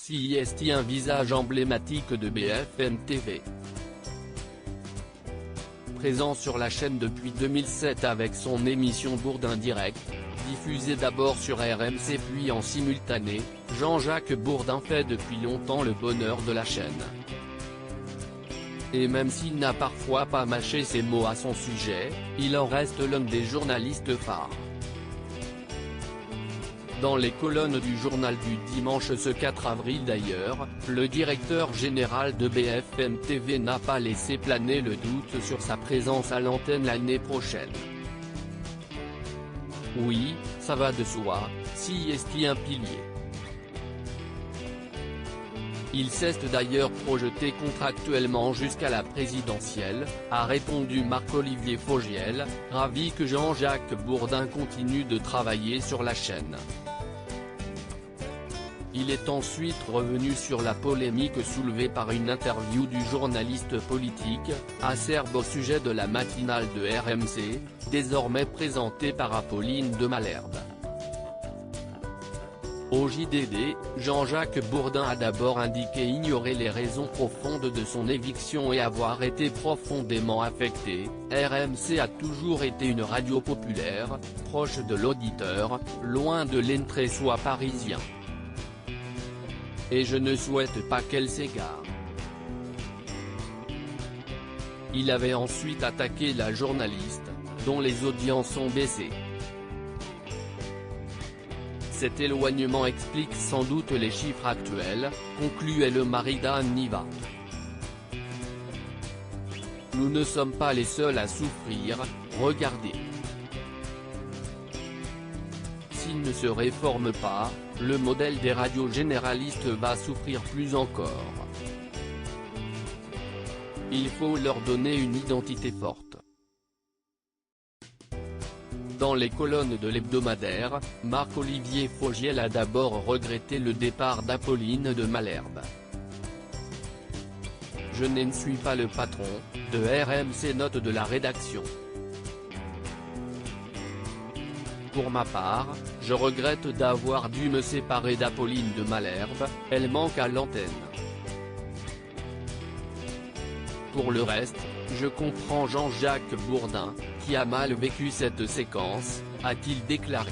CIST, un visage emblématique de BFM TV. Présent sur la chaîne depuis 2007 avec son émission Bourdin Direct, diffusée d'abord sur RMC puis en simultané, Jean-Jacques Bourdin fait depuis longtemps le bonheur de la chaîne. Et même s'il n'a parfois pas mâché ses mots à son sujet, il en reste l'un des journalistes phares. Dans les colonnes du journal du dimanche ce 4 avril d'ailleurs, le directeur général de BFM TV n'a pas laissé planer le doute sur sa présence à l'antenne l'année prochaine. Oui, ça va de soi, CIST un pilier. Il s'est d'ailleurs projeté contractuellement jusqu'à la présidentielle, a répondu Marc-Olivier Fogiel, ravi que Jean-Jacques Bourdin continue de travailler sur la chaîne. Il est ensuite revenu sur la polémique soulevée par une interview du journaliste politique, acerbe au sujet de la matinale de RMC, désormais présentée par Apolline de Malherbe. Au JDD, Jean-Jacques Bourdin a d'abord indiqué ignorer les raisons profondes de son éviction et avoir été profondément affecté. RMC a toujours été une radio populaire, proche de l'auditeur, loin de l'entre-soi parisien. Et je ne souhaite pas qu'elle s'égare. Il avait ensuite attaqué la journaliste, dont les audiences ont baissé. Cet éloignement explique sans doute les chiffres actuels, concluait le mari d'Anne Niva. Nous ne sommes pas les seuls à souffrir, regardez. S'il ne se réforme pas, le modèle des radios généralistes va souffrir plus encore. Il faut leur donner une identité forte. Dans les colonnes de l'hebdomadaire, Marc-Olivier Fogiel a d'abord regretté le départ d'Apolline de Malherbe. Je ne suis pas le patron, de RMC note de la rédaction. Pour ma part, je regrette d'avoir dû me séparer d'Apolline de Malherbe, elle manque à l'antenne. Pour le reste, je comprends Jean-Jacques Bourdin, qui a mal vécu cette séquence, a-t-il déclaré.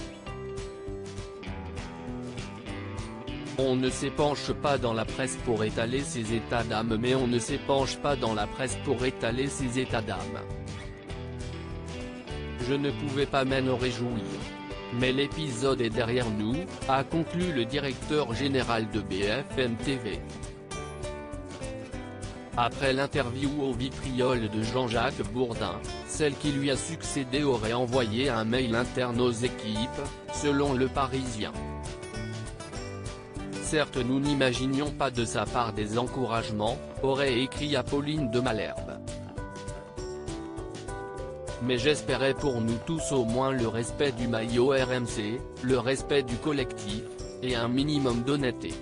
On ne s'épanche pas dans la presse pour étaler ses états d'âme, mais on ne s'épanche pas dans la presse pour étaler ses états d'âme. Je ne pouvais pas m'en réjouir. Mais l'épisode est derrière nous, a conclu le directeur général de BFM TV. Après l'interview au vitriol de Jean-Jacques Bourdin, celle qui lui a succédé aurait envoyé un mail interne aux équipes, selon Le Parisien. Certes, nous n'imaginions pas de sa part des encouragements, aurait écrit Apolline de Malherbe. Mais j'espérais pour nous tous au moins le respect du maillot RMC, le respect du collectif, et un minimum d'honnêteté.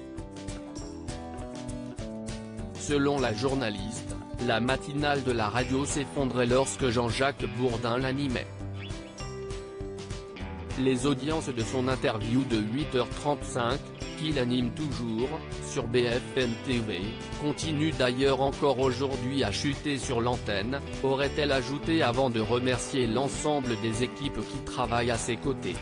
Selon la journaliste, la matinale de la radio s'effondrait lorsque Jean-Jacques Bourdin l'animait. Les audiences de son interview de 8h35, qu'il anime toujours, sur BFM TV, continuent d'ailleurs encore aujourd'hui à chuter sur l'antenne, aurait-elle ajouté avant de remercier l'ensemble des équipes qui travaillent à ses côtés.